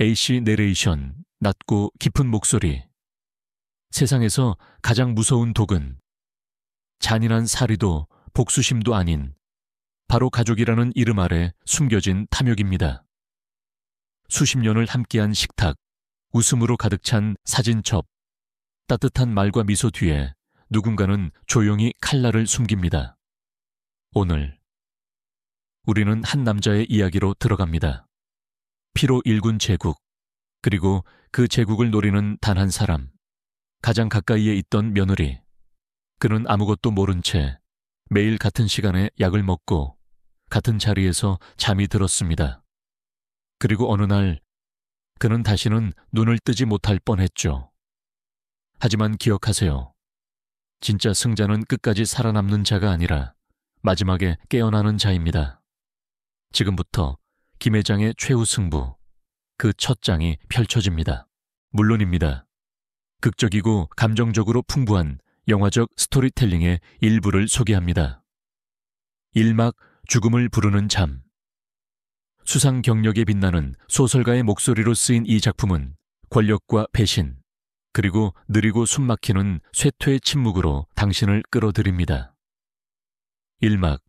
AC 내레이션, 낮고 깊은 목소리. 세상에서 가장 무서운 독은 잔인한 살이도 복수심도 아닌 바로 가족이라는 이름 아래 숨겨진 탐욕입니다. 수십 년을 함께한 식탁, 웃음으로 가득 찬 사진첩, 따뜻한 말과 미소 뒤에 누군가는 조용히 칼날을 숨깁니다. 오늘 우리는 한 남자의 이야기로 들어갑니다. 피로 일군 제국, 그리고 그 제국을 노리는 단 한 사람, 가장 가까이에 있던 며느리. 그는 아무것도 모른 채 매일 같은 시간에 약을 먹고 같은 자리에서 잠이 들었습니다. 그리고 어느 날 그는 다시는 눈을 뜨지 못할 뻔했죠. 하지만 기억하세요. 진짜 승자는 끝까지 살아남는 자가 아니라 마지막에 깨어나는 자입니다. 지금부터 김 회장의 최후 승부, 그 첫 장이 펼쳐집니다. 물론입니다. 극적이고 감정적으로 풍부한 영화적 스토리텔링의 일부를 소개합니다. 1막 죽음을 부르는 잠. 수상 경력에 빛나는 소설가의 목소리로 쓰인 이 작품은 권력과 배신, 그리고 느리고 숨막히는 쇠퇴의 침묵으로 당신을 끌어들입니다. 1막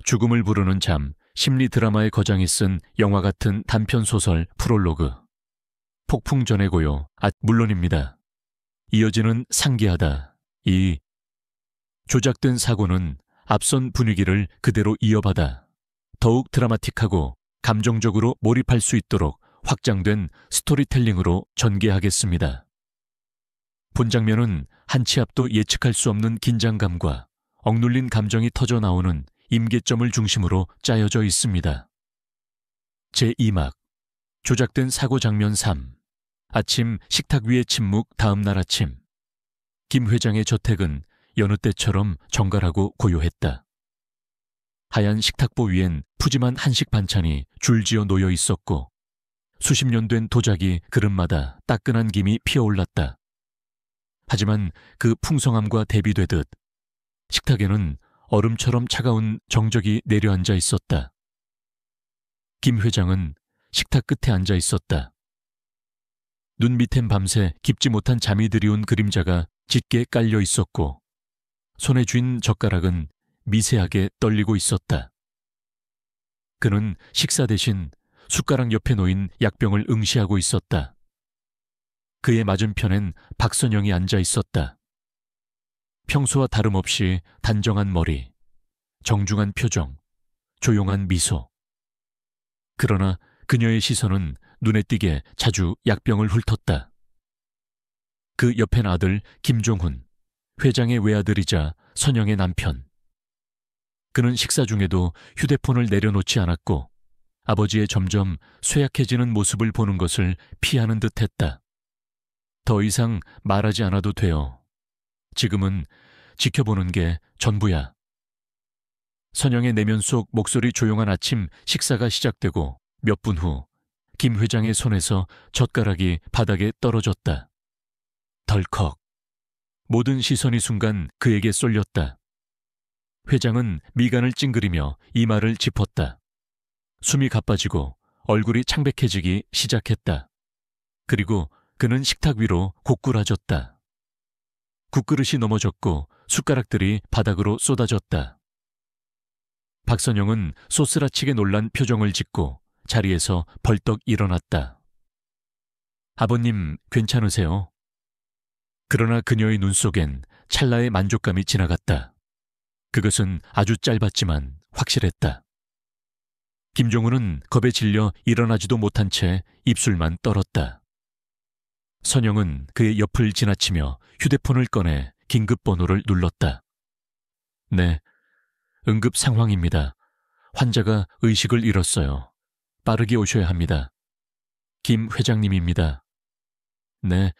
죽음을 부르는 잠, 심리 드라마의 거장이 쓴 영화 같은 단편 소설 프롤로그. 폭풍 전의 고요, 물론입니다. 이어지는 상기하다. 이 조작된 사고는 앞선 분위기를 그대로 이어받아 더욱 드라마틱하고 감정적으로 몰입할 수 있도록 확장된 스토리텔링으로 전개하겠습니다. 본 장면은 한 치 앞도 예측할 수 없는 긴장감과 억눌린 감정이 터져 나오는 임계점을 중심으로 짜여져 있습니다. 제2막 조작된 사고 장면 3. 아침 식탁 위의 침묵. 다음 날 아침 김 회장의 저택은 여느 때처럼 정갈하고 고요했다. 하얀 식탁보 위엔 푸짐한 한식 반찬이 줄지어 놓여 있었고 수십 년 된 도자기 그릇마다 따끈한 김이 피어올랐다. 하지만 그 풍성함과 대비되듯 식탁에는 얼음처럼 차가운 정적이 내려앉아 있었다. 김 회장은 식탁 끝에 앉아 있었다. 눈 밑엔 밤새 깊지 못한 잠이 드리운 그림자가 짙게 깔려 있었고 손에 쥔 젓가락은 미세하게 떨리고 있었다. 그는 식사 대신 숟가락 옆에 놓인 약병을 응시하고 있었다. 그의 맞은편엔 박선영이 앉아 있었다. 평소와 다름없이 단정한 머리, 정중한 표정, 조용한 미소. 그러나 그녀의 시선은 눈에 띄게 자주 약병을 훑었다. 그 옆엔 아들 김종훈, 회장의 외아들이자 선영의 남편. 그는 식사 중에도 휴대폰을 내려놓지 않았고 아버지의 점점 쇠약해지는 모습을 보는 것을 피하는 듯했다. 더 이상 말하지 않아도 돼요. 지금은 지켜보는 게 전부야. 선영의 내면 속 목소리 조용한 아침 식사가 시작되고 몇 분 후 김 회장의 손에서 젓가락이 바닥에 떨어졌다. 덜컥. 모든 시선이 순간 그에게 쏠렸다. 회장은 미간을 찡그리며 이마를 짚었다. 숨이 가빠지고 얼굴이 창백해지기 시작했다. 그리고 그는 식탁 위로 고꾸라졌다. 국그릇이 넘어졌고 숟가락들이 바닥으로 쏟아졌다. 박선영은 쏘스라치게 놀란 표정을 짓고 자리에서 벌떡 일어났다. 아버님, 괜찮으세요? 그러나 그녀의 눈 속엔 찰나의 만족감이 지나갔다. 그것은 아주 짧았지만 확실했다. 김종훈은 겁에 질려 일어나지도 못한 채 입술만 떨었다. 선영은 그의 옆을 지나치며 휴대폰을 꺼내 긴급번호를 눌렀다. 네, 응급 상황입니다. 환자가 의식을 잃었어요. 빠르게 오셔야 합니다. 김 회장님입니다. 네,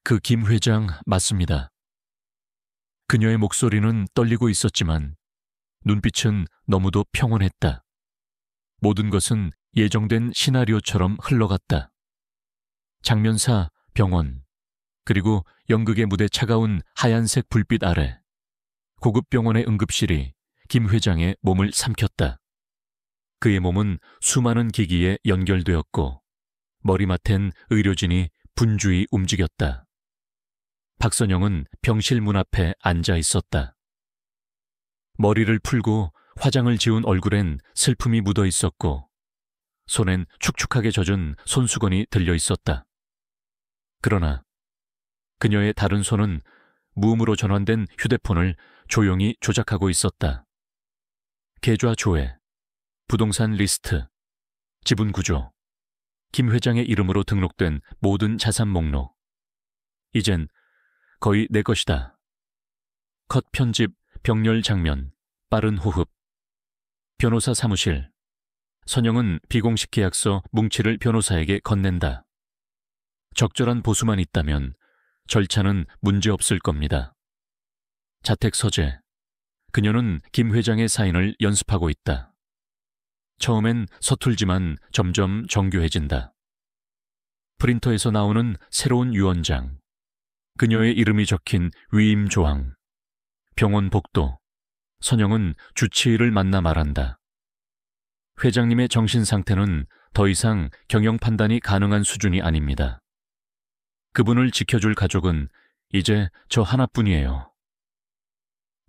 그 김 회장 맞습니다. 그녀의 목소리는 떨리고 있었지만 눈빛은 너무도 평온했다. 모든 것은 예정된 시나리오처럼 흘러갔다. 장면사, 병원, 그리고 연극의 무대 차가운 하얀색 불빛 아래 고급 병원의 응급실이 김 회장의 몸을 삼켰다. 그의 몸은 수많은 기기에 연결되었고 머리맡엔 의료진이 분주히 움직였다. 박선영은 병실 문 앞에 앉아 있었다. 머리를 풀고 화장을 지운 얼굴엔 슬픔이 묻어 있었고 손엔 축축하게 젖은 손수건이 들려 있었다. 그러나 그녀의 다른 손은 무음으로 전환된 휴대폰을 조용히 조작하고 있었다. 계좌 조회, 부동산 리스트, 지분 구조, 김 회장의 이름으로 등록된 모든 자산 목록. 이젠 거의 내 것이다. 컷 편집, 병렬 장면, 빠른 호흡. 변호사 사무실. 선영은 비공식 계약서 뭉치를 변호사에게 건넨다. 적절한 보수만 있다면 절차는 문제없을 겁니다. 자택 서재. 그녀는 김 회장의 사인을 연습하고 있다. 처음엔 서툴지만 점점 정교해진다. 프린터에서 나오는 새로운 유언장. 그녀의 이름이 적힌 위임 조항. 병원 복도. 선영은 주치의를 만나 말한다. 회장님의 정신 상태는 더 이상 경영 판단이 가능한 수준이 아닙니다. 그분을 지켜줄 가족은 이제 저 하나뿐이에요.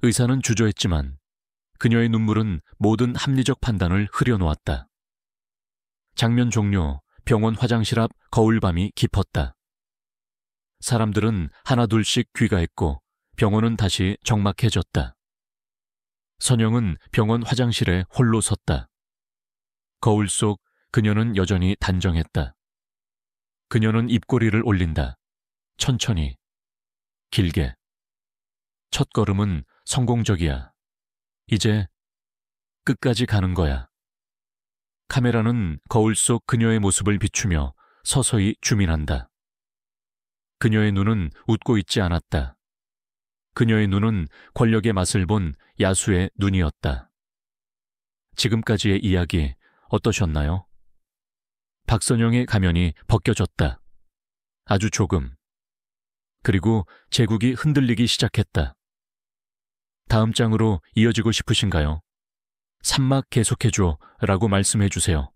의사는 주저했지만 그녀의 눈물은 모든 합리적 판단을 흐려놓았다. 장면 종료, 병원 화장실 앞 거울밤이 깊었다. 사람들은 하나둘씩 귀가했고 병원은 다시 적막해졌다. 선영은 병원 화장실에 홀로 섰다. 거울 속 그녀는 여전히 단정했다. 그녀는 입꼬리를 올린다. 천천히, 길게. 첫 걸음은 성공적이야. 이제 끝까지 가는 거야. 카메라는 거울 속 그녀의 모습을 비추며 서서히 주민한다. 그녀의 눈은 웃고 있지 않았다. 그녀의 눈은 권력의 맛을 본 야수의 눈이었다. 지금까지의 이야기 어떠셨나요? 박선영의 가면이 벗겨졌다. 아주 조금. 그리고 제국이 흔들리기 시작했다. 다음 장으로 이어지고 싶으신가요? 산막 계속해줘 라고 말씀해주세요.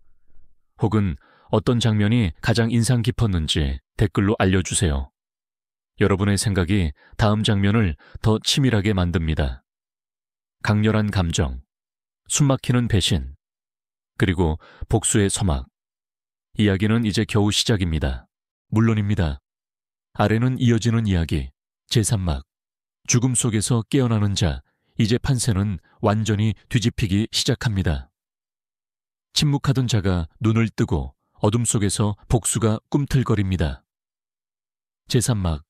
혹은 어떤 장면이 가장 인상 깊었는지 댓글로 알려주세요. 여러분의 생각이 다음 장면을 더 치밀하게 만듭니다. 강렬한 감정, 숨막히는 배신, 그리고 복수의 서막. 이야기는 이제 겨우 시작입니다. 물론입니다. 아래는 이어지는 이야기, 제3막. 죽음 속에서 깨어나는 자, 이제 판세는 완전히 뒤집히기 시작합니다. 침묵하던 자가 눈을 뜨고 어둠 속에서 복수가 꿈틀거립니다. 제3막.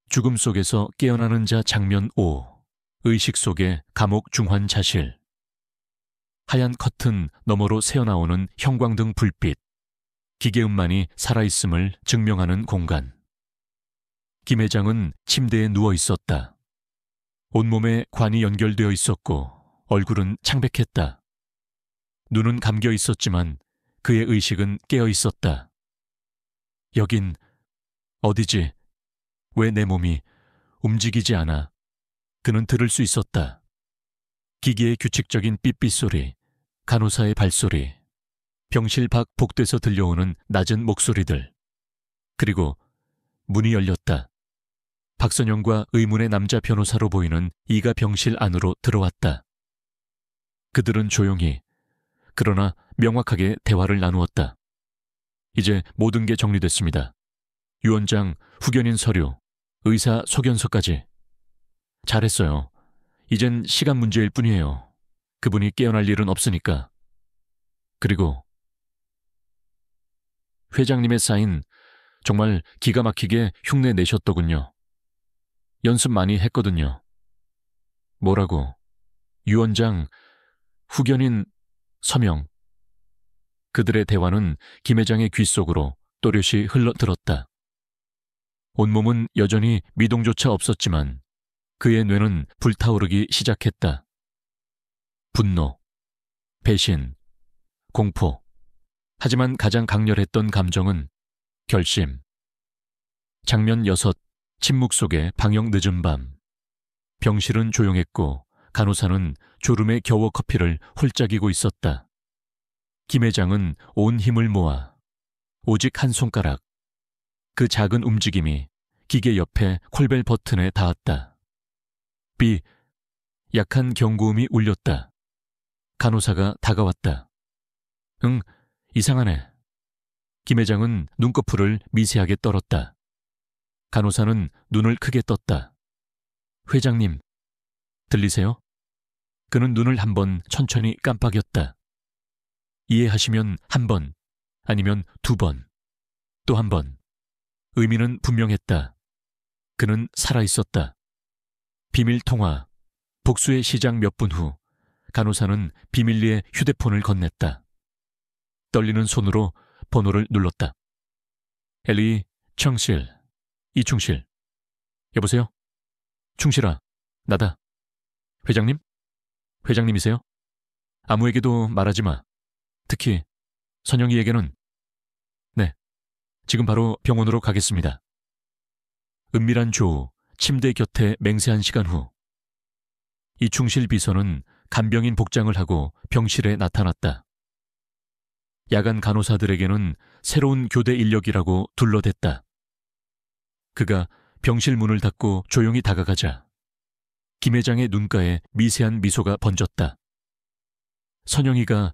죽음 속에서 깨어나는 자 장면 5. 의식 속의 감옥 중환자실. 하얀 커튼 너머로 새어나오는 형광등 불빛. 기계음만이 살아있음을 증명하는 공간. 김 회장은 침대에 누워 있었다. 온몸에 관이 연결되어 있었고 얼굴은 창백했다. 눈은 감겨 있었지만 그의 의식은 깨어 있었다. 여긴 어디지? 왜 내 몸이 움직이지 않아? 그는 들을 수 있었다. 기계의 규칙적인 삐삐 소리, 간호사의 발소리, 병실 밖 복도에서 들려오는 낮은 목소리들. 그리고 문이 열렸다. 박선영과 의문의 남자 변호사로 보이는 이가 병실 안으로 들어왔다. 그들은 조용히, 그러나 명확하게 대화를 나누었다. 이제 모든 게 정리됐습니다. 유언장, 후견인 서류, 의사 소견서까지. 잘했어요. 이젠 시간 문제일 뿐이에요. 그분이 깨어날 일은 없으니까. 그리고 회장님의 사인 정말 기가 막히게 흉내 내셨더군요. 연습 많이 했거든요. 뭐라고? 유언장, 후견인, 서명. 그들의 대화는 김 회장의 귀 속으로 또렷이 흘러들었다. 온몸은 여전히 미동조차 없었지만 그의 뇌는 불타오르기 시작했다. 분노, 배신, 공포. 하지만 가장 강렬했던 감정은 결심. 장면 6. 침묵 속의 방역 늦은 밤. 병실은 조용했고 간호사는 졸음에 겨워 커피를 홀짝이고 있었다. 김 회장은 온 힘을 모아 오직 한 손가락. 그 작은 움직임이 기계 옆에 콜벨 버튼에 닿았다. 삐. 약한 경고음이 울렸다. 간호사가 다가왔다. 응, 이상하네. 김 회장은 눈꺼풀을 미세하게 떨었다. 간호사는 눈을 크게 떴다. 회장님, 들리세요? 그는 눈을 한 번 천천히 깜빡였다. 이해하시면 한 번, 아니면 두 번, 또 한 번. 의미는 분명했다. 그는 살아있었다. 비밀 통화. 복수의 시작 몇 분 후 간호사는 비밀리에 휴대폰을 건넸다. 떨리는 손으로 번호를 눌렀다. 엘리, 청실, 이충실. 여보세요? 충실아, 나다. 회장님? 회장님이세요? 아무에게도 말하지 마. 특히 선영이에게는. 네, 지금 바로 병원으로 가겠습니다. 은밀한 조우, 침대 곁에 맹세한 시간 후 이충실 비서는 간병인 복장을 하고 병실에 나타났다. 야간 간호사들에게는 새로운 교대 인력이라고 둘러댔다. 그가 병실 문을 닫고 조용히 다가가자 김 회장의 눈가에 미세한 미소가 번졌다. 선영이가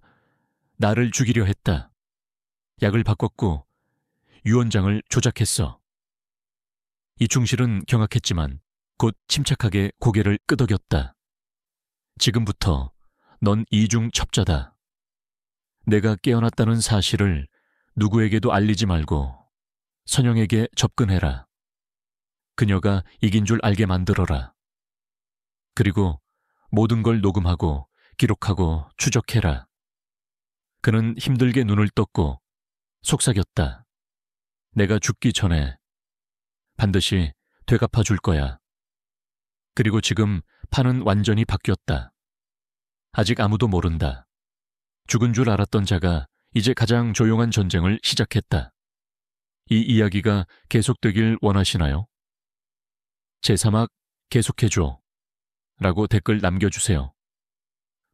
나를 죽이려 했다. 약을 바꿨고 유언장을 조작했어. 이충실은 경악했지만 곧 침착하게 고개를 끄덕였다. 지금부터 넌 이중 첩자다. 내가 깨어났다는 사실을 누구에게도 알리지 말고 선영에게 접근해라. 그녀가 이긴 줄 알게 만들어라. 그리고 모든 걸 녹음하고 기록하고 추적해라. 그는 힘들게 눈을 떴고 속삭였다. 내가 죽기 전에 반드시 되갚아 줄 거야. 그리고 지금 판은 완전히 바뀌었다. 아직 아무도 모른다. 죽은 줄 알았던 자가 이제 가장 조용한 전쟁을 시작했다. 이 이야기가 계속되길 원하시나요? 제3막 계속해줘 라고 댓글 남겨주세요.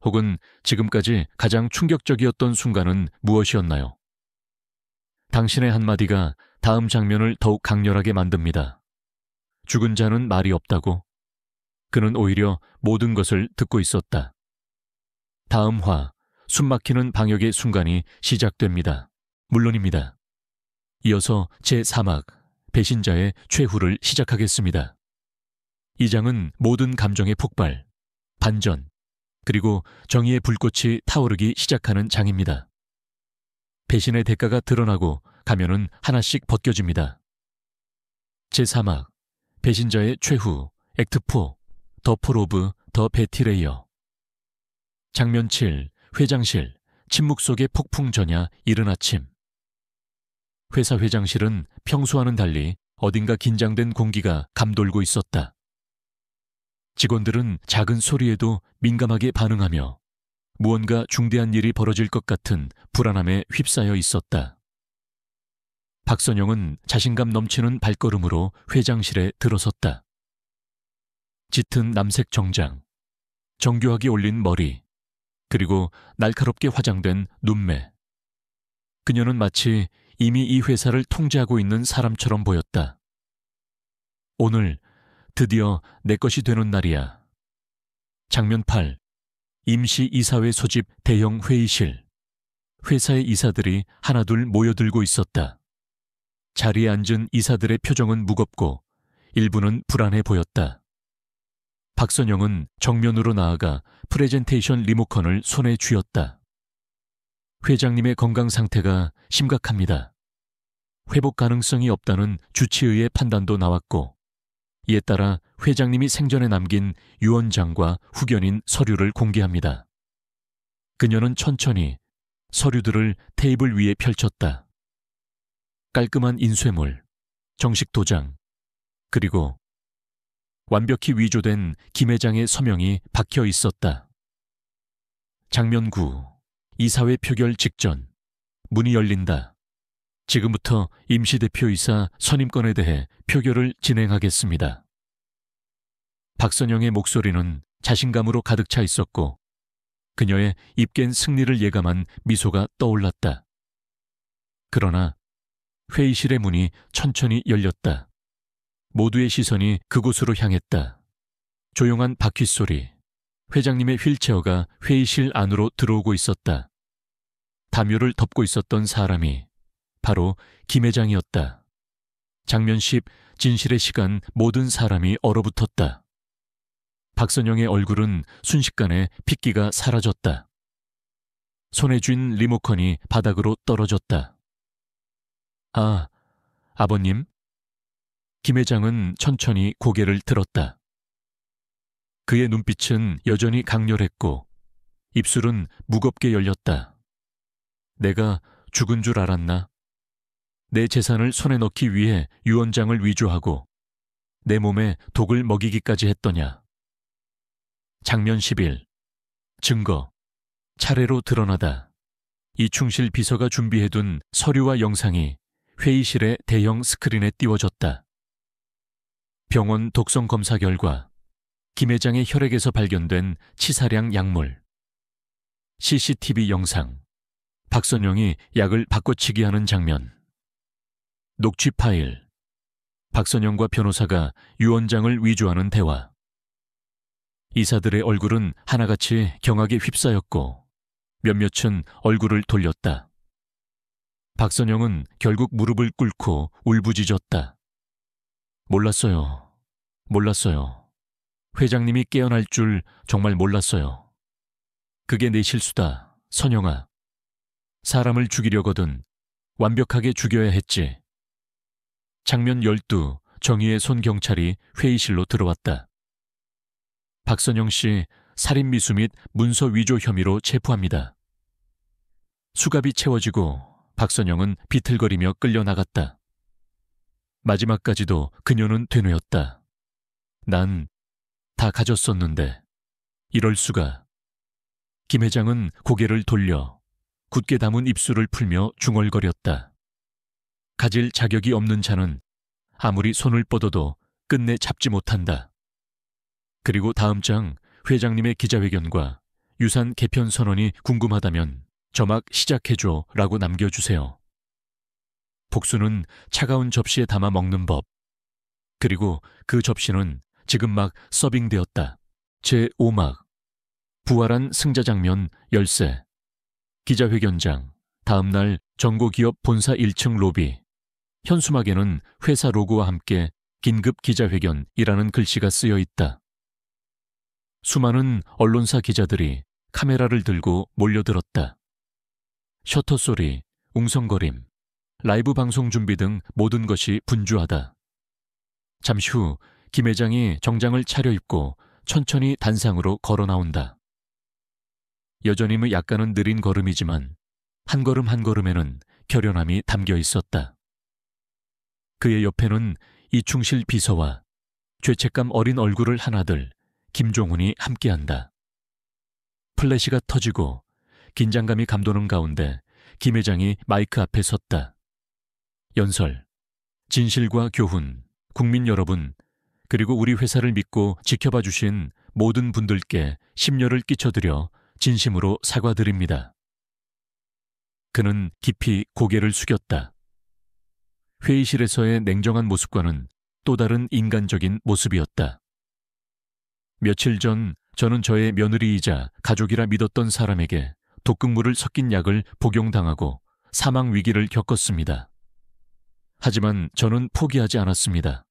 혹은 지금까지 가장 충격적이었던 순간은 무엇이었나요? 당신의 한마디가 다음 장면을 더욱 강렬하게 만듭니다. 죽은 자는 말이 없다고? 그는 오히려 모든 것을 듣고 있었다. 다음 화, 숨막히는 방역의 순간이 시작됩니다. 물론입니다. 이어서 제3막, 배신자의 최후를 시작하겠습니다. 이 장은 모든 감정의 폭발, 반전, 그리고 정의의 불꽃이 타오르기 시작하는 장입니다. 배신의 대가가 드러나고 가면은 하나씩 벗겨집니다. 제3막, 배신자의 최후, 액트 4, 더 폴 오브 더 베티레이어. 장면 7, 회장실, 침묵 속의 폭풍 전야 이른 아침. 회사 회장실은 평소와는 달리 어딘가 긴장된 공기가 감돌고 있었다. 직원들은 작은 소리에도 민감하게 반응하며 무언가 중대한 일이 벌어질 것 같은 불안함에 휩싸여 있었다. 박선영은 자신감 넘치는 발걸음으로 회장실에 들어섰다. 짙은 남색 정장, 정교하게 올린 머리, 그리고 날카롭게 화장된 눈매. 그녀는 마치 이미 이 회사를 통제하고 있는 사람처럼 보였다. 오늘 드디어 내 것이 되는 날이야. 장면 8. 임시 이사회 소집 대형 회의실. 회사의 이사들이 하나둘 모여들고 있었다. 자리에 앉은 이사들의 표정은 무겁고 일부는 불안해 보였다. 박선영은 정면으로 나아가 프레젠테이션 리모컨을 손에 쥐었다. 회장님의 건강 상태가 심각합니다. 회복 가능성이 없다는 주치의의 판단도 나왔고 이에 따라 회장님이 생전에 남긴 유언장과 후견인 서류를 공개합니다. 그녀는 천천히 서류들을 테이블 위에 펼쳤다. 깔끔한 인쇄물, 정식 도장, 그리고 완벽히 위조된 김 회장의 서명이 박혀 있었다. 장면 9. 이사회 표결 직전. 문이 열린다. 지금부터 임시대표이사 선임권에 대해 표결을 진행하겠습니다. 박선영의 목소리는 자신감으로 가득 차 있었고 그녀의 입깬 승리를 예감한 미소가 떠올랐다. 그러나 회의실의 문이 천천히 열렸다. 모두의 시선이 그곳으로 향했다. 조용한 바퀴 소리. 회장님의 휠체어가 회의실 안으로 들어오고 있었다. 담요를 덮고 있었던 사람이 바로 김 회장이었다. 장면 10, 진실의 시간. 모든 사람이 얼어붙었다. 박선영의 얼굴은 순식간에 핏기가 사라졌다. 손에 쥔 리모컨이 바닥으로 떨어졌다. 아, 아버님? 김 회장은 천천히 고개를 들었다. 그의 눈빛은 여전히 강렬했고 입술은 무겁게 열렸다. 내가 죽은 줄 알았나? 내 재산을 손에 넣기 위해 유언장을 위조하고 내 몸에 독을 먹이기까지 했더냐? 장면 11. 증거. 차례로 드러나다. 이충실 비서가 준비해둔 서류와 영상이 회의실의 대형 스크린에 띄워졌다. 병원 독성 검사 결과 김 회장의 혈액에서 발견된 치사량 약물. CCTV 영상. 박선영이 약을 바꿔치기 하는 장면. 녹취 파일. 박선영과 변호사가 유언장을 위조하는 대화. 이사들의 얼굴은 하나같이 경악에 휩싸였고 몇몇은 얼굴을 돌렸다. 박선영은 결국 무릎을 꿇고 울부짖었다. 몰랐어요. 회장님이 깨어날 줄 정말 몰랐어요. 그게 내 실수다, 선영아. 사람을 죽이려거든 완벽하게 죽여야 했지. 장면 12. 정의의 손 경찰이 회의실로 들어왔다. 박선영 씨 살인 미수 및 문서 위조 혐의로 체포합니다. 수갑이 채워지고 박선영은 비틀거리며 끌려나갔다. 마지막까지도 그녀는 되뇌었다. 난 다 가졌었는데 이럴 수가. 김 회장은 고개를 돌려 굳게 담은 입술을 풀며 중얼거렸다. 가질 자격이 없는 자는 아무리 손을 뻗어도 끝내 잡지 못한다. 그리고 다음 장 회장님의 기자회견과 유산 개편 선언이 궁금하다면 저막 시작해줘 라고 남겨주세요. 복수는 차가운 접시에 담아 먹는 법. 그리고 그 접시는 지금 막 서빙되었다. 제5막. 부활한 승자 장면 열쇠. 기자회견장. 다음날 정고기업 본사 1층 로비. 현수막에는 회사 로고와 함께 긴급 기자회견이라는 글씨가 쓰여 있다. 수많은 언론사 기자들이 카메라를 들고 몰려들었다. 셔터 소리, 웅성거림, 라이브 방송 준비 등 모든 것이 분주하다. 잠시 후 김 회장이 정장을 차려입고 천천히 단상으로 걸어 나온다. 여전히 약간은 느린 걸음이지만 한 걸음 한 걸음에는 결연함이 담겨 있었다. 그의 옆에는 이충실 비서와 죄책감 어린 얼굴을 하나들 김종훈이 함께한다. 플래시가 터지고 긴장감이 감도는 가운데 김 회장이 마이크 앞에 섰다. 연설, 진실과 교훈, 국민 여러분, 그리고 우리 회사를 믿고 지켜봐 주신 모든 분들께 심려를 끼쳐드려 진심으로 사과드립니다. 그는 깊이 고개를 숙였다. 회의실에서의 냉정한 모습과는 또 다른 인간적인 모습이었다. 며칠 전 저는 저의 며느리이자 가족이라 믿었던 사람에게 독극물을 섞인 약을 복용당하고 사망 위기를 겪었습니다. 하지만 저는 포기하지 않았습니다.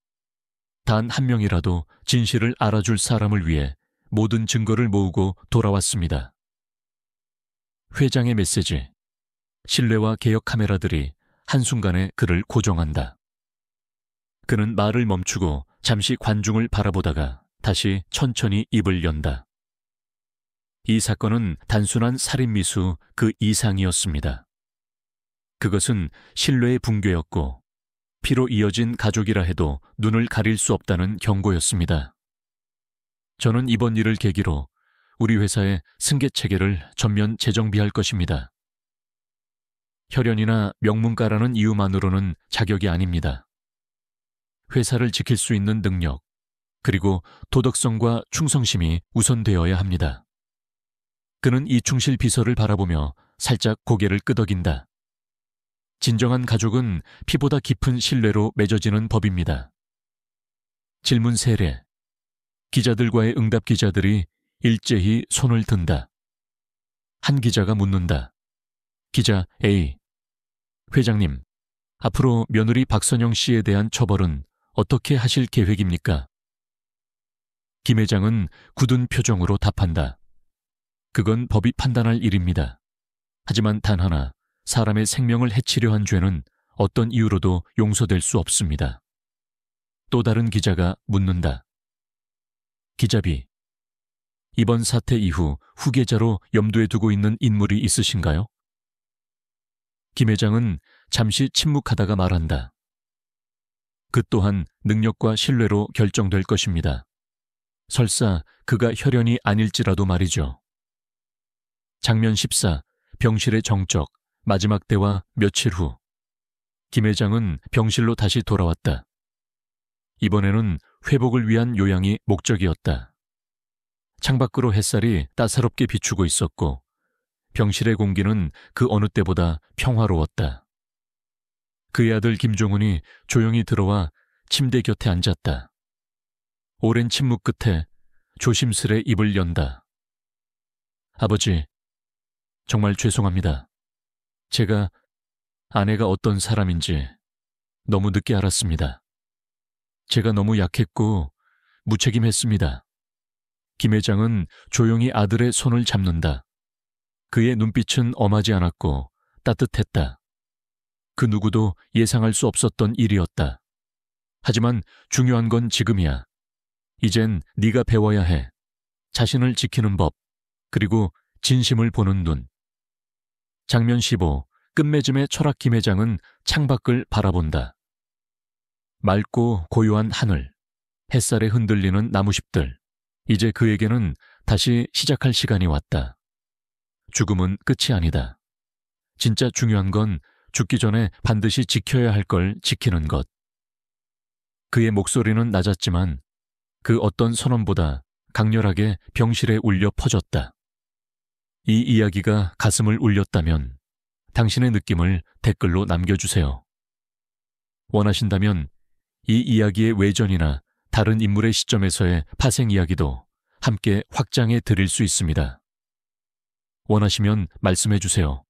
단 한 명이라도 진실을 알아줄 사람을 위해 모든 증거를 모으고 돌아왔습니다. 회장의 메시지. 신뢰와 개혁 카메라들이 한순간에 그를 고정한다. 그는 말을 멈추고 잠시 관중을 바라보다가 다시 천천히 입을 연다. 이 사건은 단순한 살인미수 그 이상이었습니다. 그것은 신뢰의 붕괴였고 피로 이어진 가족이라 해도 눈을 가릴 수 없다는 경고였습니다. 저는 이번 일을 계기로 우리 회사의 승계 체계를 전면 재정비할 것입니다. 혈연이나 명문가라는 이유만으로는 자격이 아닙니다. 회사를 지킬 수 있는 능력, 그리고 도덕성과 충성심이 우선되어야 합니다. 그는 이충실 비서를 바라보며 살짝 고개를 끄덕인다. 진정한 가족은 피보다 깊은 신뢰로 맺어지는 법입니다. 질문 세례. 기자들과의 응답 기자들이 일제히 손을 든다. 한 기자가 묻는다. 기자 A. 회장님, 앞으로 며느리 박선영 씨에 대한 처벌은 어떻게 하실 계획입니까? 김 회장은 굳은 표정으로 답한다. 그건 법이 판단할 일입니다. 하지만 단 하나, 사람의 생명을 해치려 한 죄는 어떤 이유로도 용서될 수 없습니다. 또 다른 기자가 묻는다. 기자 B. 이번 사태 이후 후계자로 염두에 두고 있는 인물이 있으신가요? 김 회장은 잠시 침묵하다가 말한다. 그 또한 능력과 신뢰로 결정될 것입니다. 설사 그가 혈연이 아닐지라도 말이죠. 장면 14. 병실의 정적. 마지막 대화 며칠 후. 김 회장은 병실로 다시 돌아왔다. 이번에는 회복을 위한 요양이 목적이었다. 창밖으로 햇살이 따사롭게 비추고 있었고 병실의 공기는 그 어느 때보다 평화로웠다. 그의 아들 김종훈이 조용히 들어와 침대 곁에 앉았다. 오랜 침묵 끝에 조심스레 입을 연다. 아버지, 정말 죄송합니다. 제가 아내가 어떤 사람인지 너무 늦게 알았습니다. 제가 너무 약했고 무책임했습니다. 김 회장은 조용히 아들의 손을 잡는다. 그의 눈빛은 엄하지 않았고 따뜻했다. 그 누구도 예상할 수 없었던 일이었다. 하지만 중요한 건 지금이야. 이젠 네가 배워야 해. 자신을 지키는 법, 그리고 진심을 보는 눈. 장면 15. 끝맺음의 철학 김 회장은 창밖을 바라본다. 맑고 고요한 하늘, 햇살에 흔들리는 나무잎들. 이제 그에게는 다시 시작할 시간이 왔다. 죽음은 끝이 아니다. 진짜 중요한 건 죽기 전에 반드시 지켜야 할 걸 지키는 것. 그의 목소리는 낮았지만 그 어떤 선언보다 강렬하게 병실에 울려 퍼졌다. 이 이야기가 가슴을 울렸다면 당신의 느낌을 댓글로 남겨주세요. 원하신다면 이 이야기의 외전이나 다른 인물의 시점에서의 파생 이야기도 함께 확장해 드릴 수 있습니다. 원하시면 말씀해 주세요.